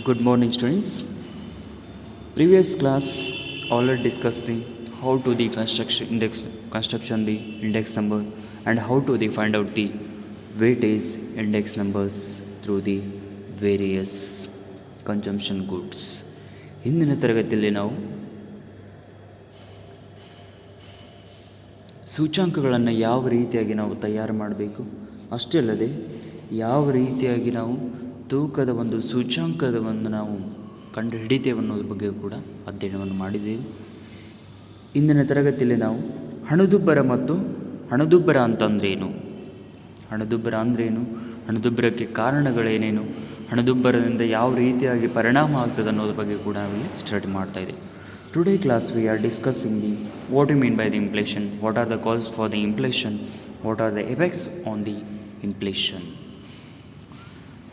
Good morning, students. Previous class already discussed the how to the construction the index number and how to the find out the weightage index numbers through the various consumption goods. ಹಿಂದಿನ ತರಗತಿಯಲ್ಲಿ ನಾವು ಸೂಚ್ಯಾಂಕಗಳನ್ನು ಯಾವ ರೀತಿಯಾಗಿ ನಾವು ತಯಾರು ಮಾಡಬೇಕು, ಅಷ್ಟೇ ಅಲ್ಲದೆ ಯಾವ ರೀತಿಯಾಗಿ ನಾವು ತೂಕದ ಒಂದು ಸೂಚ್ಯಾಂಕವನ್ನು ನಾವು ಕಂಡು ಹಿಡಿತೇವೆ ಅನ್ನೋದ್ರ ಬಗ್ಗೆ ಕೂಡ ಅಧ್ಯಯನವನ್ನು ಮಾಡಿದ್ದೇವೆ. ಇಂದಿನ ತರಗತಿಯಲ್ಲಿ ನಾವು ಹಣದುಬ್ಬರ ಮತ್ತು ಹಣದುಬ್ಬರ ಅಂತಂದ್ರೇನು, ಹಣದುಬ್ಬರ ಅಂದ್ರೇನು, ಹಣದುಬ್ಬರಕ್ಕೆ ಕಾರಣಗಳೇನೇನು, ಹಣದುಬ್ಬರದಿಂದ ಯಾವ ರೀತಿಯಾಗಿ ಪರಿಣಾಮ ಆಗ್ತದೆ ಅನ್ನೋದ್ರ ಬಗ್ಗೆ ಕೂಡ ನಾವಿಲ್ಲಿ ಸ್ಟಡಿ ಮಾಡ್ತಾ ಇದ್ದೇವೆ. Today class we are discussing the what you mean by the inflation, what are the causes for the inflation, what are the effects on the inflation.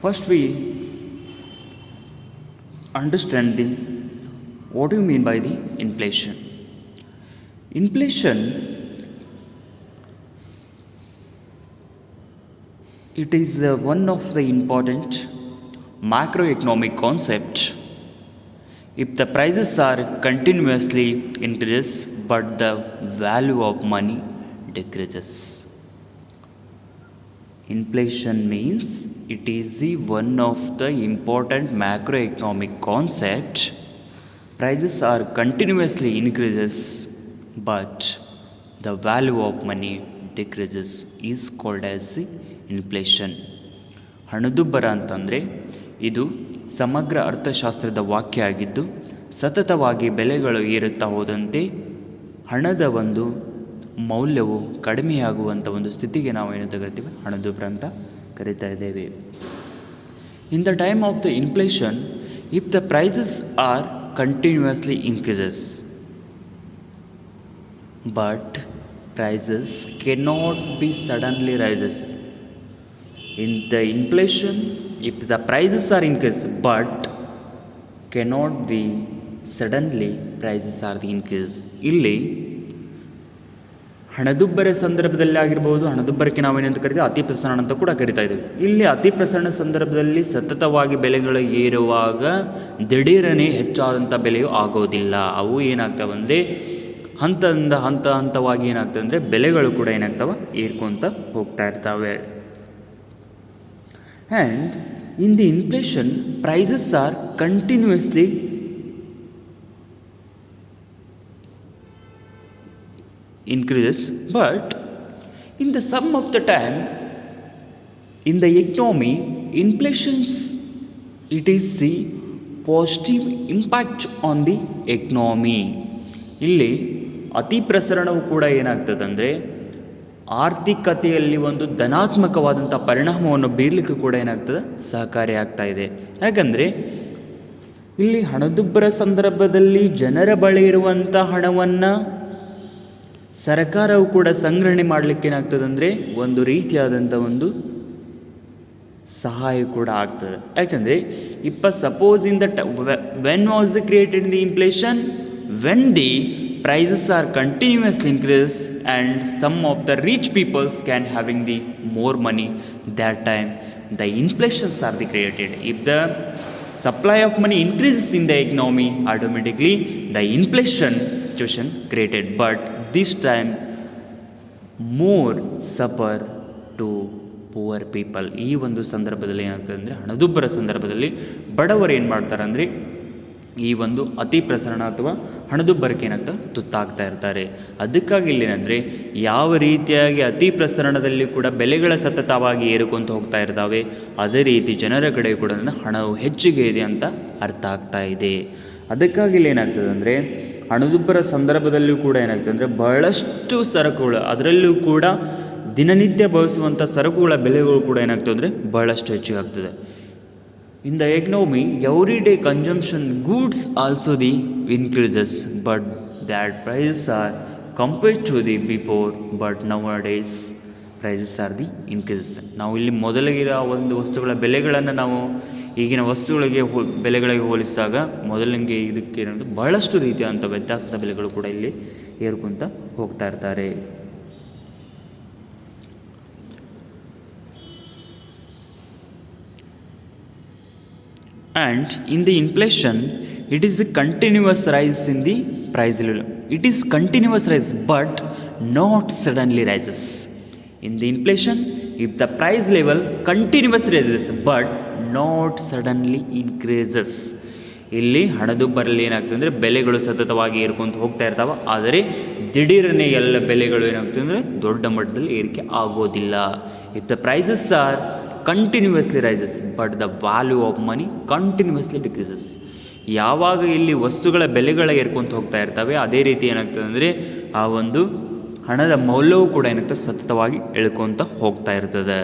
First we understand the what do you mean by the inflation. Inflation, it is one of the important macroeconomic concept. If the prices are continuously increases but the value of money decreases. Inflation means it is one of the important macroeconomic concept. Prices are continuously increases but the value of money decreases is called as inflation. ಹಣದುಬ್ಬರ ಅಂತಂದರೆ ಇದು ಸಮಗ್ರ ಅರ್ಥಶಾಸ್ತ್ರದ ವಾಕ್ಯ ಆಗಿದ್ದು, ಸತತವಾಗಿ ಬೆಲೆಗಳು ಏರುತ್ತಾ ಹೋದಂತೆ ಹಣದ ಒಂದು ಮೌಲ್ಯವು ಕಡಿಮೆಯಾಗುವಂಥ ಒಂದು ಸ್ಥಿತಿಗೆ ನಾವು ಏನು ತಗೋತೀವಿ, ಹಣದುಬ್ಬರ ಅಂತ ಕರಿತಾ ಇದ್ದೇವೆ. In the time of the inflation, if the prices are continuously increases but prices cannot be suddenly rises. In the inflation, if the prices are increased but cannot be suddenly prices are the increase. ಇಲ್ಲಿ ಹಣದುಬ್ಬರ ಸಂದರ್ಭದಲ್ಲಿ ಆಗಿರ್ಬೋದು, ಹಣದುಬ್ಬರಕ್ಕೆ ನಾವೇನಂತ ಕರಿತೀವಿ, ಅತಿ ಪ್ರಸರಣ ಅಂತ ಕೂಡ ಕರಿತಾ ಇದ್ದೀವಿ. ಇಲ್ಲಿ ಅತಿ ಪ್ರಸರಣ ಸಂದರ್ಭದಲ್ಲಿ ಸತತವಾಗಿ ಬೆಲೆಗಳು ಏರುವಾಗ ದಿಢೀರನೆ ಹೆಚ್ಚಾದಂಥ ಬೆಲೆಯು ಆಗೋದಿಲ್ಲ. ಅವು ಏನಾಗ್ತವೆ ಅಂದರೆ ಹಂತವಾಗಿ ಏನಾಗ್ತವೆ ಅಂದರೆ ಬೆಲೆಗಳು ಕೂಡ ಏನಾಗ್ತವೆ, ಏರ್ಕೊತ ಹೋಗ್ತಾ ಇರ್ತವೆ. And in the inflation, prices are continuously increases, but in the sum of the time, in the economy, inflations, it is the positive impact on the economy. ಇಲ್ಲಿ ಅತಿ ಪ್ರಸರಣವು ಕೂಡ ಏನಾಗ್ತದಂದರೆ ಆರ್ಥಿಕತೆಯಲ್ಲಿ ಒಂದು ಧನಾತ್ಮಕವಾದಂಥ ಪರಿಣಾಮವನ್ನು ಬೀರಲಿಕ್ಕೆ ಕೂಡ ಏನಾಗ್ತದೆ, ಸಹಕಾರಿಯಾಗ್ತಾ ಇದೆ. ಯಾಕಂದರೆ ಇಲ್ಲಿ ಹಣದುಬ್ಬರ ಸಂದರ್ಭದಲ್ಲಿ ಜನರ ಬಳಿ ಇರುವಂಥ ಹಣವನ್ನು ಸರ್ಕಾರವು ಕೂಡ ಸಂಗ್ರಹಣೆ ಮಾಡಲಿಕ್ಕೆ ಏನಾಗ್ತದೆ ಅಂದರೆ ಒಂದು ರೀತಿಯಾದಂಥ ಒಂದು ಸಹಾಯ ಕೂಡ ಆಗ್ತದೆ. ಯಾಕಂದರೆ suppose in the when was created the inflation, when the prices are continuously increase and some of the rich peoples can having the more money, that time the inflations are the created. If the supply of money increases in the economy, automatically the inflation situation created, but this time more suffer to poor people. ಈ ಒಂದು ಸಂದರ್ಭದಲ್ಲಿ ಏನಾಗ್ತದೆ ಅಂದರೆ ಹಣದುಬ್ಬರ ಸಂದರ್ಭದಲ್ಲಿ ಬಡವರು ಏನು ಮಾಡ್ತಾರೆ ಅಂದರೆ ಈ ಒಂದು ಅತಿ ಪ್ರಸರಣ ಅಥವಾ ಹಣದುಬ್ಬರಕ್ಕೆ ಏನಾಗ್ತದೆ, ತುತ್ತಾಗ್ತಾ ಇರ್ತಾರೆ. ಅದಕ್ಕಾಗಿ ಇಲ್ಲೇನೆಂದರೆ ಯಾವ ರೀತಿಯಾಗಿ ಅತಿ ಪ್ರಸರಣದಲ್ಲಿ ಕೂಡ ಬೆಲೆಗಳ ಸತತವಾಗಿ ಏರಿಕೊಂತ ಹೋಗ್ತಾ ಇರ್ತಾವೆ, ಅದೇ ರೀತಿ ಜನರ ಕಡೆ ಕೂಡ ಹಣವು ಹೆಚ್ಚಿಗೆ ಇದೆ ಅಂತ ಅರ್ಥ ಆಗ್ತಾ ಇದೆ. ಅದಕ್ಕಾಗಿ ಇಲ್ಲೇನಾಗ್ತದೆ ಅಂದರೆ ಹಣದುಬ್ಬರ ಸಂದರ್ಭದಲ್ಲೂ ಕೂಡ ಏನಾಗ್ತದೆ ಅಂದರೆ ಬಹಳಷ್ಟು ಸರಕುಗಳು, ಅದರಲ್ಲೂ ಕೂಡ ದಿನನಿತ್ಯ ಬಳಸುವಂಥ ಸರಕುಗಳ ಬೆಲೆಗಳು ಕೂಡ ಏನಾಗ್ತದೆ ಅಂದರೆ ಬಹಳಷ್ಟು ಹೆಚ್ಚಿಗೆ ಆಗ್ತದೆ. In the economy, everyday consumption goods also the increases, but that prices are compared to the before, but nowadays prices are the increases. ನಾವು ಇಲ್ಲಿ ಮೊದಲಿಗಿರೋ ಒಂದು ವಸ್ತುಗಳ ಬೆಲೆಗಳನ್ನು ನಾವು ಈಗಿನ ವಸ್ತುಗಳಿಗೆ ಬೆಲೆಗಳಿಗೆ ಹೋಲಿಸಿದಾಗ ಮೊದಲಿಗೆ ಇದಕ್ಕೆ ಬಹಳಷ್ಟು ರೀತಿಯಾದಂಥ ವ್ಯತ್ಯಾಸದ ಬೆಲೆಗಳು ಕೂಡ ಇಲ್ಲಿ ಏರ್ಕೊಂತ ಹೋಗ್ತಾ ಇರ್ತಾರೆ. and in the inflation it is a continuous rise in the price level. It is continuous rise but not suddenly rises. In the inflation, if the price level continuously rises but not suddenly increases. ಇಲ್ಲಿ ಹಣದುಬ್ಬರಲ್ಲಿ ಏನಾಗ್ತದೆ ಅಂದರೆ ಬೆಲೆಗಳು ಸತತವಾಗಿ ಏರ್ಕೊಂತ ಹೋಗ್ತಾ ಇರ್ತಾವೆ, ಆದರೆ ದಿಢೀರನೆ ಎಲ್ಲ ಬೆಲೆಗಳು ಏನಾಗ್ತದೆ ಅಂದರೆ ದೊಡ್ಡ ಮಟ್ಟದಲ್ಲಿ ಏರಿಕೆ ಆಗೋದಿಲ್ಲ. If the prices are continuously rises but the value of money continuously decreases. ಯಾವಾಗ ಇಲ್ಲಿ ವಸ್ತುಗಳ ಬೆಲೆಗಳ ಏರ್ಕೊಂತ ಹೋಗ್ತಾ ಇರ್ತವೆ, ಅದೇ ರೀತಿ ಏನಾಗ್ತದೆ ಅಂದರೆ ಆ ಒಂದು ಹಣದ ಮೌಲ್ಯವು ಕೂಡ ಏನಾಗ್ತದೆ ಸತತವಾಗಿ ಇಳ್ಕೊತ ಹೋಗ್ತಾ ಇರ್ತದೆ.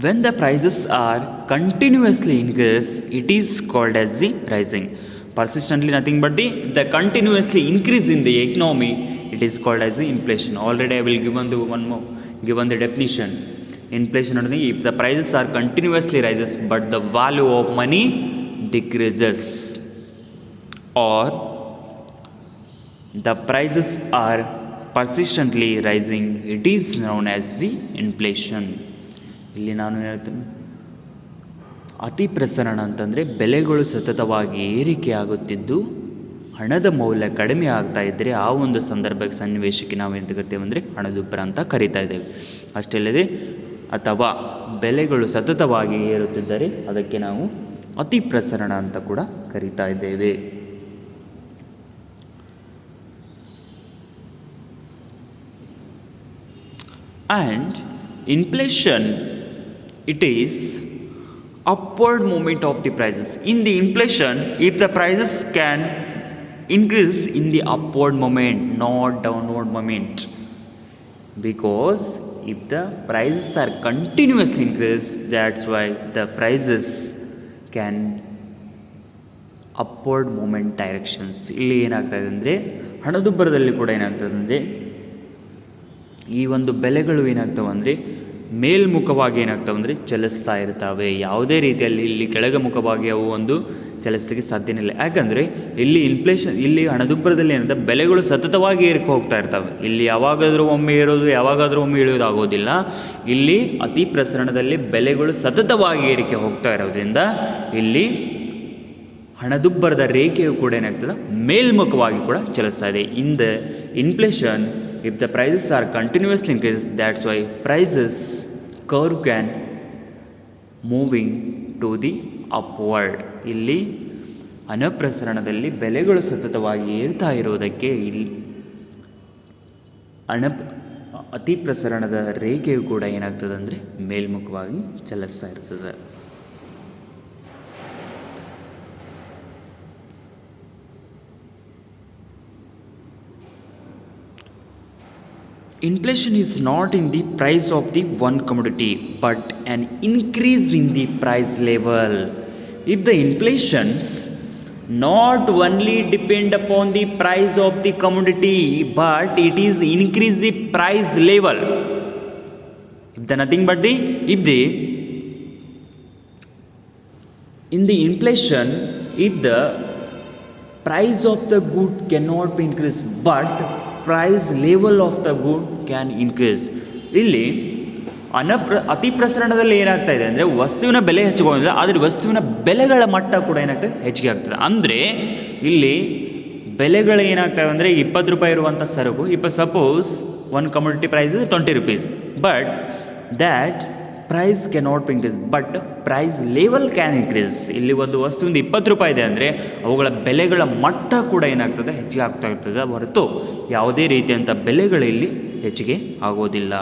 When the prices are continuously increase, it is called as the rising. Persistently nothing but the continuously increase in the economy, it is called as the inflation. Already I will given the definition. Inflation, if the prices are continuously rises but the value of money decreases, or the prices are persistently rising, it is known as the inflation. ಇಲ್ಲಿ ನಾನು ಹೇಳ್ತೀನಿ, ಅತಿ ಪ್ರಸರಣ ಅಂತಂದರೆ ಬೆಲೆಗಳು ಸತತವಾಗಿ ಏರಿಕೆ ಆಗುತ್ತಿದ್ದು ಹಣದ ಮೌಲ್ಯ ಕಡಿಮೆ ಆಗ್ತಾ ಇದ್ದರೆ ಆ ಒಂದು ಸಂದರ್ಭಕ್ಕೆ ಸನ್ನಿವೇಶಕ್ಕೆ ನಾವು ಏನು ಕರಿತೇವೆ ಅಂದರೆ ಹಣದುಬ್ಬರ ಅಂತ ಕರಿತಾ ಇದ್ದೇವೆ. ಅಷ್ಟೇ ಅಲ್ಲದೆ ಅಥವಾ ಬೆಲೆಗಳು ಸತತವಾಗಿ ಏರುತ್ತಿದ್ದರೆ ಅದಕ್ಕೆ ನಾವು ಅತಿ ಪ್ರಸರಣ ಅಂತ ಕೂಡ ಕರಿತಾ ಇದ್ದೇವೆ. And inflation, it is upward movement of the prices. In the inflation, if the prices can increase in the upward moment, not downward moment, because if the prices are continuously increase, that's why the prices can upward movement directions. ಇಲ್ಲಿ ಏನಾಗ್ತದೆ ಅಂದರೆ ಹಣದುಬ್ಬರದಲ್ಲಿ ಕೂಡ ಏನಾಗ್ತದೆ ಅಂದರೆ ಈ ಒಂದು ಬೆಲೆಗಳು ಏನಾಗ್ತವೆ ಅಂದರೆ ಮೇಲ್ಮುಖವಾಗಿ ಏನಾಗ್ತವೆ ಅಂದರೆ ಚಲಿಸ್ತಾ ಇರ್ತವೆ. ಯಾವುದೇ ರೀತಿಯಲ್ಲಿ ಇಲ್ಲಿ ಕೆಳಗಮುಖವಾಗಿ ಅವು ಒಂದು ಚಲಿಸಲಿಕ್ಕೆ ಸಾಧ್ಯನೇ ಇಲ್ಲ. ಯಾಕಂದರೆ ಇಲ್ಲಿ ಹಣದುಬ್ಬರದಲ್ಲಿ ಏನಂತ ಬೆಲೆಗಳು ಸತತವಾಗಿ ಏರಿಕೆ ಹೋಗ್ತಾ ಇರ್ತವೆ. ಇಲ್ಲಿ ಯಾವಾಗಾದರೂ ಒಮ್ಮೆ ಏರೋದು ಯಾವಾಗಾದರೂ ಒಮ್ಮೆ ಇಳಿಯೋದು ಆಗೋದಿಲ್ಲ. ಇಲ್ಲಿ ಅತಿ ಪ್ರಸರಣದಲ್ಲಿ ಬೆಲೆಗಳು ಸತತವಾಗಿ ಏರಿಕೆ ಹೋಗ್ತಾ ಇರೋದ್ರಿಂದ ಇಲ್ಲಿ ಹಣದುಬ್ಬರದ ರೇಖೆಯು ಕೂಡ ಏನಾಗ್ತದೆ ಮೇಲ್ಮುಖವಾಗಿ ಕೂಡ ಚಲಿಸ್ತಾ ಇದೆ. ಇನ್ the inflation, if the prices are continuously increased, that's why prices curve can moving to the upward. ಇಲ್ಲಿ ಅನಪ್ರಸರಣದಲ್ಲಿ ಬೆಲೆಗಳು ಸತತವಾಗಿ ಏರ್ತಾ ಇರೋದಕ್ಕೆ ಇಲ್ಲಿ ಅತಿ ಪ್ರಸರಣದ ರೇಖೆಯು ಕೂಡ ಏನಾಗ್ತದೆ ಅಂದರೆ ಮೇಲ್ಮುಖವಾಗಿ ಚಲಿಸ್ತಾ ಇರ್ತದೆ. Inflation is not in the price of the one commodity but an increase in the price level. If the inflations not only depend upon the price of the commodity but it is increase the price level. If the nothing but the in the inflation, if the price of the good cannot be increased but price level of the good can increase. ಇಲ್ಲಿ ಅತಿ ಪ್ರಸರಣದಲ್ಲಿ ಏನಾಗ್ತಾ ಇದೆ ಅಂದರೆ ವಸ್ತುವಿನ ಬೆಲೆ ಹೆಚ್ಚಿಗೋದಿಲ್ಲ, ಆದರೆ ವಸ್ತುವಿನ ಬೆಲೆಗಳ ಮಟ್ಟ ಕೂಡ ಏನಾಗ್ತದೆ ಹೆಚ್ಚಿಗೆ ಆಗ್ತದೆ. ಅಂದರೆ ಇಲ್ಲಿ ಬೆಲೆಗಳು ಏನಾಗ್ತವೆ ಅಂದರೆ 20 ರೂಪಾಯಿ ಇರುವಂಥ ಸರಕು suppose one commodity price is 20 rupees, but that price cannot be increase but price level can increase. ಇಲ್ಲಿ ಒಂದು ವಸ್ತುವಿಂದ 20 ರೂಪಾಯಿ ಇದೆ ಅಂದರೆ ಅವುಗಳ ಬೆಲೆಗಳ ಮಟ್ಟ ಕೂಡ ಏನಾಗ್ತದೆ ಹೆಚ್ಚಿಗೆ ಆಗ್ತಾ ಇರ್ತದೆ, ಹೊರತು ಯಾವುದೇ ರೀತಿಯಂಥ ಬೆಲೆಗಳು ಇಲ್ಲಿ ಹೆಚ್ಚಿಗೆ ಆಗೋದಿಲ್ಲ.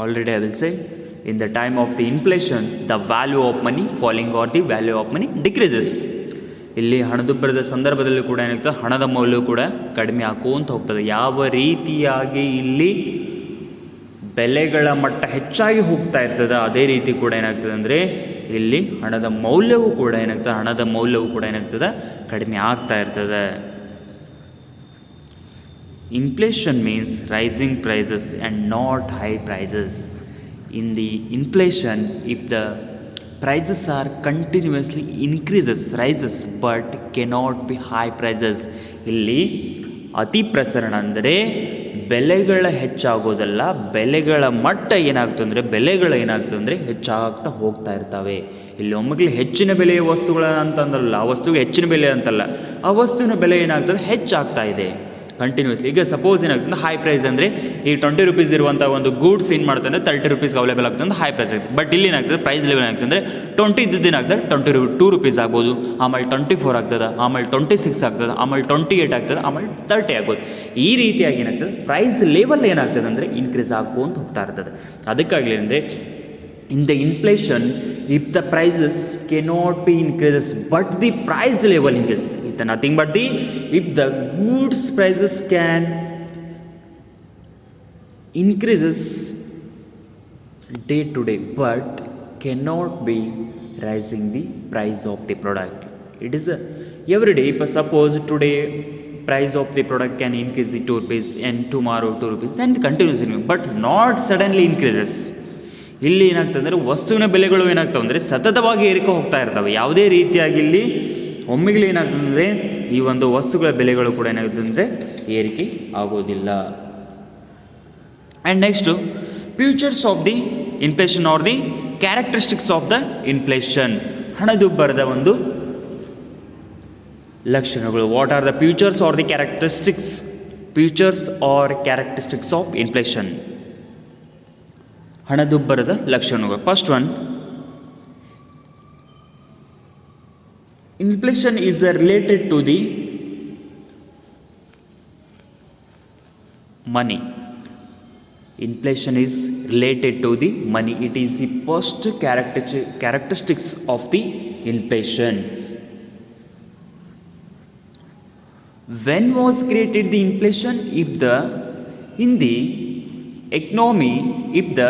Already I will say, in the time of the inflation the value of money falling R the value of money decreases. ಇಲ್ಲಿ ಹಣದುಬ್ಬರದ ಸಂದರ್ಭದಲ್ಲಿ ಕೂಡ ಏನಾಗ್ತದೆ ಹಣದ ಮೌಲ್ಯವು ಕೂಡ ಕಡಿಮೆ ಆಕೋಂತ ಹೋಗ್ತದೆ. ಯಾವ ರೀತಿಯಾಗಿ ಇಲ್ಲಿ ಬೆಲೆಗಳ ಮಟ್ಟ ಹೆಚ್ಚಾಗಿ ಹೋಗ್ತಾ ಇರ್ತದೆ ಅದೇ ರೀತಿ ಕೂಡ ಏನಾಗ್ತದೆ ಅಂದರೆ ಇಲ್ಲಿ ಹಣದ ಮೌಲ್ಯವು ಕೂಡ ಏನಾಗ್ತದೆ ಕಡಿಮೆ ಆಗ್ತಾ ಇರ್ತದೆ. Inflation means rising prices and not high prices. In the inflation, if the prices are continuously rises but cannot be high prices. ಇಲ್ಲಿ ಅತಿ ಪ್ರಸರಣ ಅಂದರೆ ಬೆಲೆಗಳ ಹೆಚ್ಚಾಗೋದಲ್ಲ, ಬೆಲೆಗಳ ಮಟ್ಟ ಏನಾಗ್ತದೆ ಅಂದರೆ ಹೆಚ್ಚಾಗ್ತಾ ಹೋಗ್ತಾ ಇರ್ತವೆ. ಇಲ್ಲಿ ಒಮ್ಮೆಗೆ ಹೆಚ್ಚಿನ ಬೆಲೆಯ ವಸ್ತುಗಳ ಅಂತಂದಲ್ಲ, ಆ ವಸ್ತುವಿಗೆ ಹೆಚ್ಚಿನ ಬೆಲೆ ಅಂತಲ್ಲ, ಆ ವಸ್ತುವಿನ ಬೆಲೆ ಏನಾಗ್ತದೆ ಹೆಚ್ಚಾಗ್ತಾ ಇದೆ ಕಂಟಿನ್ಯೂಸ್ಲಿ. ಈಗ ಸಪೋಸ್ ಏನಾಗ್ತದೆ ಹೈ ಪ್ರೈಸ್ ಅಂದರೆ ಈ 20 ರೂಪೀಸ್ ಇರುವಂಥ ಒಂದು ಗೂಡ್ಸ್ ಏನು ಮಾಡ್ತದೆ ಅಂದರೆ 30 ರೂಪೀಸ್ಗೆ ಅವೈಲೇಬಲ್ ಆಗ್ತದೆ ಅಂತ ಹೈ ಪ್ರೈಸ್ ಆಗ್ತದೆ. ಬಟ್ ಇಲ್ಲಿ ಏನಾಗ್ತದೆ ಪ್ರೈಸ್ ಲೆವೆಲ್ ಏನಾಗ್ತದೆ ಅಂದರೆ 20 ಇದ್ದದ್ದು ಏನಾಗ್ತದೆ 22 ರೂಪೀಸ್ ಆಗ್ಬೋದು, ಆಮೇಲೆ 24 ಆಗ್ತದೆ, ಆಮೇಲೆ 26 ಆಗ್ತದೆ, ಆಮೇಲೆ 28 ಆಗ್ತದೆ, ಆಮೇಲೆ 30 ಆಗ್ಬೋದು. ಈ ರೀತಿಯಾಗಿ ಏನಾಗ್ತದೆ ಪ್ರೈಸ್ ಲೆವೆಲ್ ಏನಾಗ್ತದೆ ಅಂದರೆ ಇನ್ಕ್ರೀಸ್ ಆಗುವಂತ ಹೋಗ್ತಾ ಇರ್ತದೆ. ಅದಕ್ಕಾಗಲಿ ಅಂದರೆ in the inflation, if the prices cannot be increases but the price level increases, it's nothing but the if the goods prices can increases day to day but cannot be rising the price of the product. It is a every day. If suppose today price of the product can increase 2 rupees and tomorrow 2 rupees and continuously, but not suddenly increases. ಇಲ್ಲಿ ಏನಾಗ್ತದೆ ಅಂದರೆ ವಸ್ತುವಿನ ಬೆಲೆಗಳು ಏನಾಗ್ತವೆ ಅಂದರೆ ಸತತವಾಗಿ ಏರಿಕೆ ಹೋಗ್ತಾ ಇರ್ತವೆ. ಯಾವುದೇ ರೀತಿಯಾಗಿ ಇಲ್ಲಿ ಒಮ್ಮೆಗೆ ಏನಾಗ್ತದೆ ಅಂದರೆ ಈ ಒಂದು ವಸ್ತುಗಳ ಬೆಲೆಗಳು ಕೂಡ ಏನಾಗ್ತದೆ ಅಂದರೆ ಏರಿಕೆ ಆಗೋದಿಲ್ಲ. And next features of the inflation are the characteristics of the inflation, ಹಣದುಬ್ಬರದ ಒಂದು ಲಕ್ಷಣಗಳು. What are the features are the characteristics of inflation, ಹಣದುಬ್ಬರದ ಲಕ್ಷಣಗಳು. First one, inflation is related to the money. Inflation is related to the money. It is the first characteristics of the inflation. When was created the inflation? In the economy, if the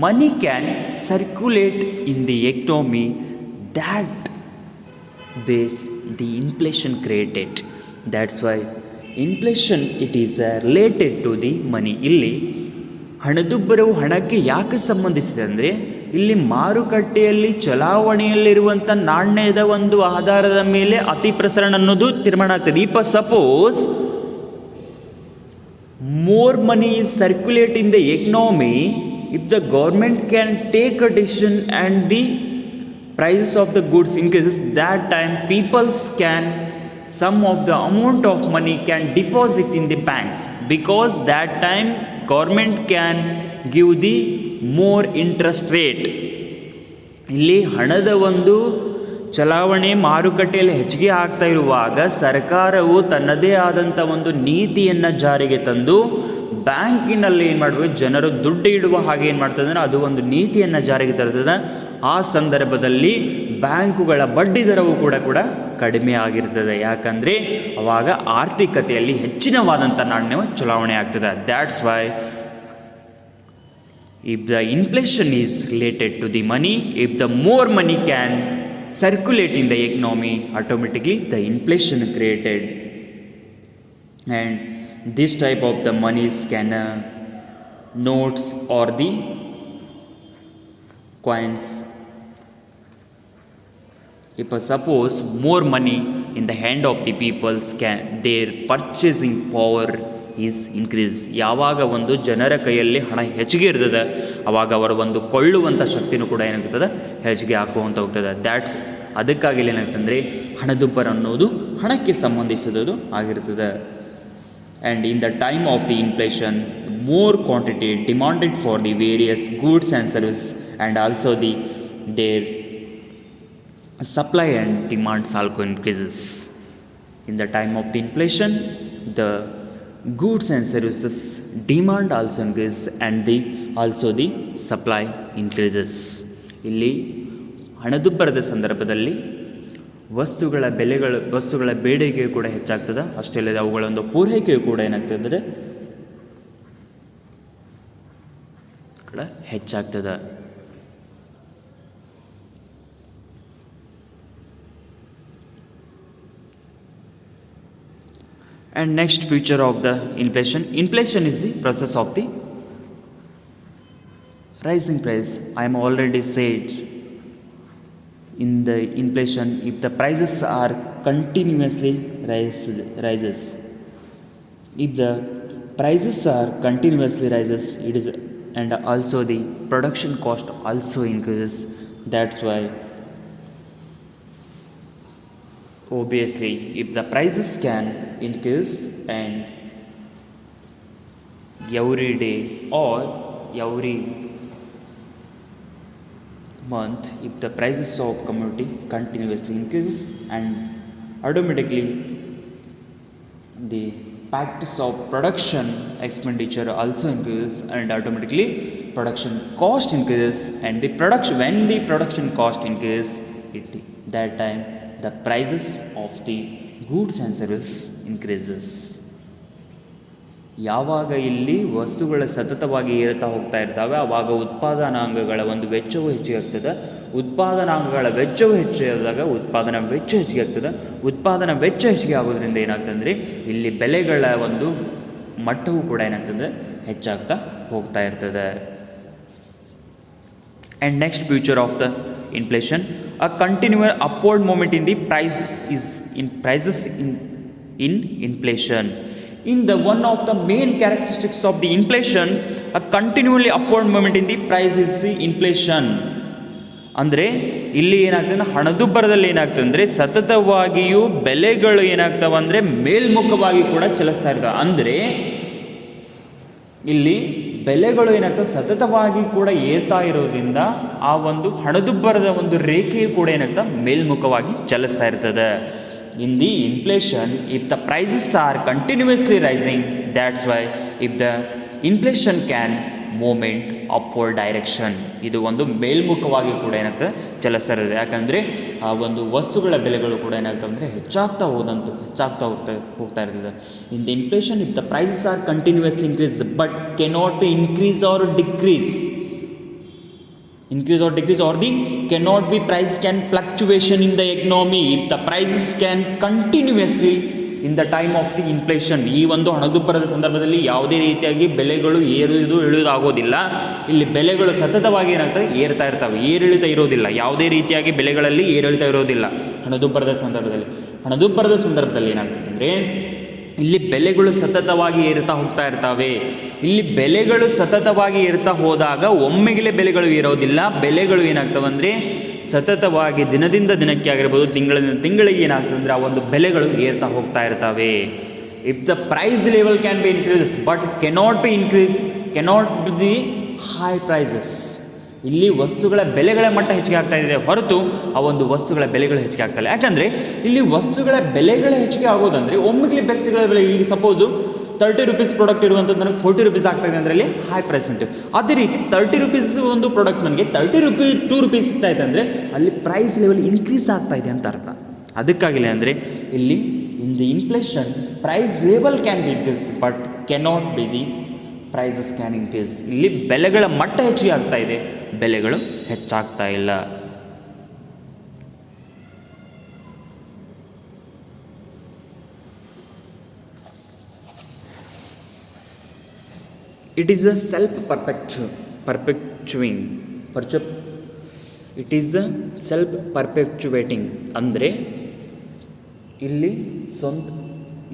money can circulate in the economy, that base the inflation created. That's why inflation it is related to the money. ಇಲ್ಲಿ ಹಣದುಬ್ಬರವು ಹಣಕ್ಕೆ ಯಾಕೆ ಸಂಬಂಧಿಸಿದೆ ಅಂದರೆ ಇಲ್ಲಿ ಮಾರುಕಟ್ಟೆಯಲ್ಲಿ ಚಲಾವಣೆಯಲ್ಲಿರುವಂಥ ನಾಣ್ಯದ ಒಂದು ಆಧಾರದ ಮೇಲೆ ಅತಿ ಪ್ರಸರಣ ಅನ್ನೋದು ತೀರ್ಮಾನ ಆಗ್ತದೆ. If suppose more money is circulate in the economy, if the government can take a decision and the prices of the goods increases, that time peoples can some of the amount of money can deposit in the banks, because that time government can give the more interest rate. ಇಲ್ಲಿ ಹಣದ ಒಂದು ಚಲಾವಣೆ ಮಾರುಕಟ್ಟೆಯಲ್ಲಿ ಹೆಚ್ಚಿಗೆ ಆಗ್ತಾ ಇರುವಾಗ ಸರ್ಕಾರವು ತನ್ನದೇ ಆದಂಥ ಒಂದು ನೀತಿಯನ್ನು ಜಾರಿಗೆ ತಂದು ಬ್ಯಾಂಕಿನಲ್ಲಿ ಏನು ಮಾಡಬೇಕು, ಜನರು ದುಡ್ಡು ಇಡುವ ಹಾಗೆ ಏನು ಮಾಡ್ತದೆ ಅಂದರೆ ಅದು ಒಂದು ನೀತಿಯನ್ನು ಜಾರಿಗೆ ತರ್ತದೆ. ಆ ಸಂದರ್ಭದಲ್ಲಿ ಬ್ಯಾಂಕುಗಳ ಬಡ್ಡಿ ದರವು ಕೂಡ ಕಡಿಮೆ ಆಗಿರ್ತದೆ. ಯಾಕಂದರೆ ಅವಾಗ ಆರ್ಥಿಕತೆಯಲ್ಲಿ ಹೆಚ್ಚಿನವಾದಂಥ ನಾಣ್ಯ ಚಲಾವಣೆ ಆಗ್ತದೆ. That's why if the inflation is related to the money, if the more money can circulate in the economy, automatically the inflation created. And this type of the monies can notes or the coins. If suppose more money in the hand of the people, their purchasing power is increase. ಯಾವಾಗ ಒಂದು ಜನರ ಕೈಯಲ್ಲಿ ಹಣ ಹೆಚ್ಚಿಗೆ ಇರ್ತದೆ ಆವಾಗ ಅವರ ಒಂದು ಕೊಳ್ಳುವಂಥ ಶಕ್ತಿನೂ ಕೂಡ ಏನಾಗ್ತದೆ ಹೆಚ್ಚಿಗೆ ಹಾಕುವಂತ ಹೋಗ್ತದೆ. ಅದಕ್ಕಾಗಿ ಏನಾಗ್ತಂದರೆ ಹಣದುಬ್ಬರ ಅನ್ನೋದು ಹಣಕ್ಕೆ ಸಂಬಂಧಿಸಿದದು ಆಗಿರ್ತದೆ. And in the time of the inflation more quantity demanded for the various goods and service and also there supply and demands also increases. In the time of the inflation, the goods and services demand also increases and also the supply increases. ಇಲ್ಲಿ ಹಣದುಬ್ಬರದ ಸಂದರ್ಭದಲ್ಲಿ ವಸ್ತುಗಳ ಬೇಡಿಕೆಯು ಕೂಡ ಹೆಚ್ಚಾಗ್ತದೆ. ಅಷ್ಟೇ ಅಲ್ಲದೆ ಅವುಗಳ ಒಂದು ಪೂರೈಕೆಯು ಕೂಡ ಏನಾಗ್ತದೆ ಹೆಚ್ಚಾಗ್ತದೆ. And next feature of the inflation. Inflation is the process of the rising price. I am already said in the inflation, if the prices are continuously rises, if the prices are continuously rises, it is, and also the production cost also increases. That's why obviously if the prices can increase and every day or every month, if the prices of commodity continuously increases and automatically the factors of production expenditure also increases and automatically production cost increases, and the production, when the production cost increases, it, that time the prices of the goods and service increases. ಯಾವಾಗ ಇಲ್ಲಿ ವಸ್ತುಗಳ ಸತತವಾಗಿ ಏರುತ್ತಾ ಹೋಗ್ತಾ ಇರ್ತವೆ ಆವಾಗ ಉತ್ಪಾದನಾಂಗಗಳ ಒಂದು ವೆಚ್ಚವು ಹೆಚ್ಚಿಗೆ ಆಗ್ತದೆ. ಉತ್ಪಾದನಾಂಗಗಳ ವೆಚ್ಚವು ಹೆಚ್ಚಾದಾಗ ಉತ್ಪಾದನಾ ವೆಚ್ಚ ಹೆಚ್ಚಿಗೆ ಆಗ್ತದೆ. ಉತ್ಪಾದನಾ ವೆಚ್ಚ ಹೆಚ್ಚಿಗೆ ಆಗೋದ್ರಿಂದ ಏನಾಗ್ತದೆ ಅಂದರೆ ಇಲ್ಲಿ ಬೆಲೆಗಳ ಒಂದು ಮಟ್ಟವು ಕೂಡ ಏನಾಗ್ತದೆ ಹೆಚ್ಚಾಗ್ತಾ ಹೋಗ್ತಾ ಇರ್ತದೆ. And next feature of the inflation, a continuous upward movement in the price is in prices in inflation. In the one of the main characteristics of the inflation, a continually upward movement in the price is the inflation. ಅಂದರೆ ಇಲ್ಲಿ ಏನಾಗ್ತದೆ, ಹಣದುಬ್ಬರದಲ್ಲಿ ಏನಾಗ್ತದೆ ಅಂದರೆ ಸತತವಾಗಿಯೂ ಬೆಲೆಗಳು ಏನಾಗ್ತವೆ ಅಂದರೆ ಮೇಲ್ಮುಖವಾಗಿ ಕೂಡ ಚಲಿಸ್ತಾ ಇರ್ತವೆ. ಅಂದರೆ ಇಲ್ಲಿ ಬೆಲೆಗಳು ಏನಾಗ್ತವೆ ಸತತವಾಗಿ ಕೂಡ ಏರ್ತಾ ಇರೋದ್ರಿಂದ ಆ ಒಂದು ಹಣದುಬ್ಬರದ ಒಂದು ರೇಖೆಯು ಕೂಡ ಏನಾಗ್ತದೆ ಮೇಲ್ಮುಖವಾಗಿ ಚಲಿಸ್ತಾ ಇರ್ತದೆ. In the inflation, if the prices are continuously rising, that's why if the inflation can movement upward direction, ಇದು ಒಂದು ಮೇಲ್ಮುಖವಾಗಿ ಕೂಡ ಏನಾಗ್ತದೆ ಚಲಿಸ್ತಾ ಇರ್ತದೆ. ಯಾಕಂದರೆ ಆ ಒಂದು ವಸ್ತುಗಳ ಬೆಲೆಗಳು ಕೂಡ ಏನಾಗ್ತವೆ ಅಂದರೆ ಹೆಚ್ಚಾಗ್ತಾ ಹೋಗ್ತಾ ಇರ್ತದೆ. In the inflation, if the prices are continuously increase but cannot increase or decrease, increase or decrease, or the cannot be price can fluctuation in the economy if the prices can continuously in the time of the inflation. ಈ ಒಂದು ಹಣದುಬ್ಬರದ ಸಂದರ್ಭದಲ್ಲಿ ಯಾವುದೇ ರೀತಿಯಾಗಿ ಬೆಲೆಗಳು ಇಳಿದು ಆಗೋದಿಲ್ಲ. ಇಲ್ಲಿ ಬೆಲೆಗಳು ಸತತವಾಗಿ ಏನಾಗ್ತದೆ ಏರ್ತಾ ಇರ್ತವೆ, ಏರಿಳಿತ ಇರೋದಿಲ್ಲ. ಯಾವುದೇ ರೀತಿಯಾಗಿ ಬೆಲೆಗಳಲ್ಲಿ ಏರಿಳಿತ ಇರೋದಿಲ್ಲ ಹಣದುಬ್ಬರದ ಸಂದರ್ಭದಲ್ಲಿ ಏನಾಗ್ತದೆ ಅಂದರೆ ಇಲ್ಲಿ ಬೆಲೆಗಳು ಸತತವಾಗಿ ಏರ್ತಾ ಹೋಗ್ತಾ ಇರ್ತವೆ. ಇಲ್ಲಿ ಬೆಲೆಗಳು ಸತತವಾಗಿ ಏರ್ತಾ ಹೋದಾಗ ಒಮ್ಮೆಗಿಲೆ ಬೆಲೆಗಳು ಏರೋದಿಲ್ಲ. ಬೆಲೆಗಳು ಏನಾಗ್ತವೆ ಅಂದರೆ ಸತತವಾಗಿ ದಿನದಿಂದ ದಿನಕ್ಕೆ ಆಗಿರ್ಬೋದು, ತಿಂಗಳಿಂದ ತಿಂಗಳಿಗೆ ಏನಾಗ್ತದೆ ಅಂದರೆ ಆ ಒಂದು ಬೆಲೆಗಳು ಏರ್ತಾ ಹೋಗ್ತಾ ಇರ್ತವೆ. If the price level can be increase but cannot be the high prices. ಇಲ್ಲಿ ವಸ್ತುಗಳ ಬೆಲೆಗಳ ಮಟ್ಟ ಹೆಚ್ಚಿಗೆ ಆಗ್ತಾ ಇದೆ ಹೊರತು ಆ ಒಂದು ವಸ್ತುಗಳ ಬೆಲೆಗಳು ಹೆಚ್ಚಿಗೆ ಆಗ್ತಾ ಇಲ್ಲ. ಯಾಕಂದರೆ ಇಲ್ಲಿ ವಸ್ತುಗಳ ಬೆಲೆಗಳ ಹೆಚ್ಚಿಗೆ ಆಗೋದಂದರೆ ಒಮ್ಮೆಗಲೇ ಬೆಲೆಗಳ ಬೆಲೆ, ಈಗ ಸಪೋಸು 30 ರೂಪೀಸ್ ಪ್ರಾಡಕ್ಟ್ ಇರುವಂಥದ್ದು ನನಗೆ 40 ರೂಪೀಸ್ ಆಗ್ತಾಯಿದೆ ಅಂದರೆ ಅಲ್ಲಿ ಹೈ ಪ್ರೈಸ್ ಅಂತೀವಿ. ಅದೇ ರೀತಿ 30 ರೂಪೀಸ್ ಒಂದು ಪ್ರಾಡಕ್ಟ್ ನನಗೆ 2 ರೂಪೀಸ್ ಸಿಗ್ತಾ ಇದೆ ಅಂದರೆ ಅಲ್ಲಿ ಪ್ರೈಸ್ ಲೆವೆಲ್ ಇನ್ಕ್ರೀಸ್ ಆಗ್ತಾ ಇದೆ ಅಂತ ಅರ್ಥ. ಅದಕ್ಕಾಗಿಲ್ಲ ಅಂದರೆ ಇಲ್ಲಿ in the inflation price level can be increase but cannot be the prices can increase. ಇಲ್ಲಿ ಬೆಲೆಗಳ ಮಟ್ಟ ಹೆಚ್ಚಿಗೆ ಆಗ್ತಾ ಇದೆ, ಬೆಲೆಗಳು ಹೆಚ್ಚಾಗ್ತಾ ಇಲ್ಲ. It is a self-perpetuating ಅಂದರೆ ಇಲ್ಲಿ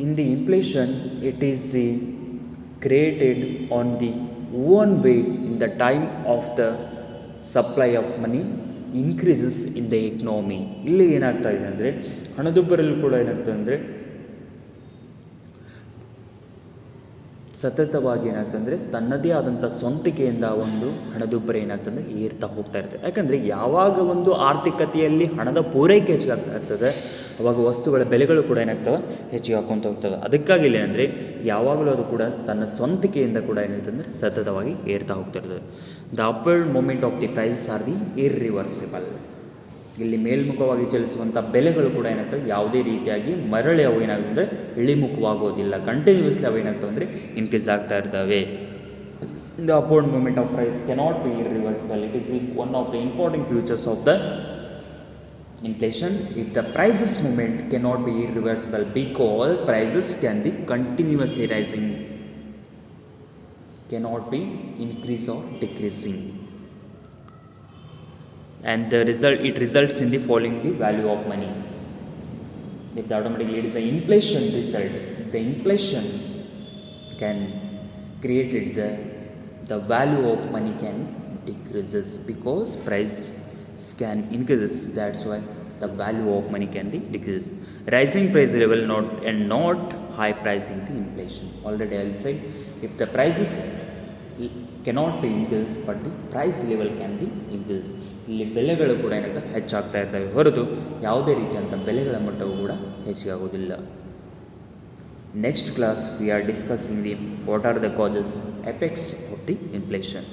in the inflation it is created on the own way in the time of the supply of money increases in the economy. ಇಲ್ಲಿ ಏನಾಗ್ತಾ ಇದೆ ಅಂದರೆ ಹಣದುಬ್ಬರಲ್ಲಿ ಕೂಡ ಏನಾಗ್ತದೆ ಅಂದರೆ ಸತತವಾಗಿ ಏನಾಗ್ತದೆ ಅಂದರೆ ತನ್ನದೇ ಆದಂಥ ಸ್ವಂತಿಕೆಯಿಂದ ಒಂದು ಹಣದುಬ್ಬರ ಏನಾಗ್ತದೆ ಏರ್ತಾ ಹೋಗ್ತಾ ಇರ್ತದೆ. ಯಾಕಂದರೆ ಯಾವಾಗ ಒಂದು ಆರ್ಥಿಕತೆಯಲ್ಲಿ ಹಣದ ಪೂರೈಕೆ ಹೆಚ್ಚಾಗ್ತಾ ಇರ್ತದೆ ಅವಾಗ ವಸ್ತುಗಳ ಬೆಲೆಗಳು ಕೂಡ ಏನಾಗ್ತವೆ ಹೆಚ್ಚಿಗೆ ಹಾಕ್ಕೊತ ಹೋಗ್ತವೆ. ಅದಕ್ಕಾಗಿ ಇಲ್ಲಿ ಅಂದರೆ ಯಾವಾಗಲೂ ಅದು ಕೂಡ ತನ್ನ ಸ್ವಂತಿಕೆಯಿಂದ ಕೂಡ ಏನಾಗ್ತದೆ ಸತತವಾಗಿ ಏರ್ತಾ ಹೋಗ್ತಾ ಇರ್ತದೆ. The upward movement of the prices are the irreversible. ಇಲ್ಲಿ ಮೇಲ್ಮುಖವಾಗಿ ಚಲಿಸುವಂಥ ಬೆಲೆಗಳು ಕೂಡ ಏನಾಗ್ತವೆ ಯಾವುದೇ ರೀತಿಯಾಗಿ ಮರಳಿ ಅವು ಏನಾಗ್ತದೆ ಅಂದರೆ ಇಳಿಮುಖವಾಗೋದಿಲ್ಲ. ಕಂಟಿನ್ಯೂಸ್ಲಿ ಅವು ಏನಾಗ್ತವೆ ಅಂದರೆ ಇನ್ಕ್ರೀಸ್ ಆಗ್ತಾ ಇರ್ತವೆ. The upward movement of price cannot be irreversible. It is one of the important futures of the inflation. If the prices movement cannot be irreversible because prices can be continuously rising, cannot be increase or decreasing, and it results in the falling the value of money. If the automatically it is an inflation result, the inflation can created the value of money can decreases because price can increases. That's why the value of money can be decreases. Rising price level not high pricing the inflation. Already I'll say if the prices cannot be increased but the price level can be increased. ಇಲ್ಲಿ ಬೆಲೆಗಳು ಕೂಡ ಏನಾಗ್ತವೆ ಹೆಚ್ಚಾಗ್ತಾ ಇರ್ತವೆ ಹೊರತು ಯಾವುದೇ ರೀತಿಯಂಥ ಬೆಲೆಗಳ ಮಟ್ಟವು ಕೂಡ ಹೆಚ್ಚಾಗುವುದಿಲ್ಲ. Next class we are discussing the what are the causes effects of the inflation.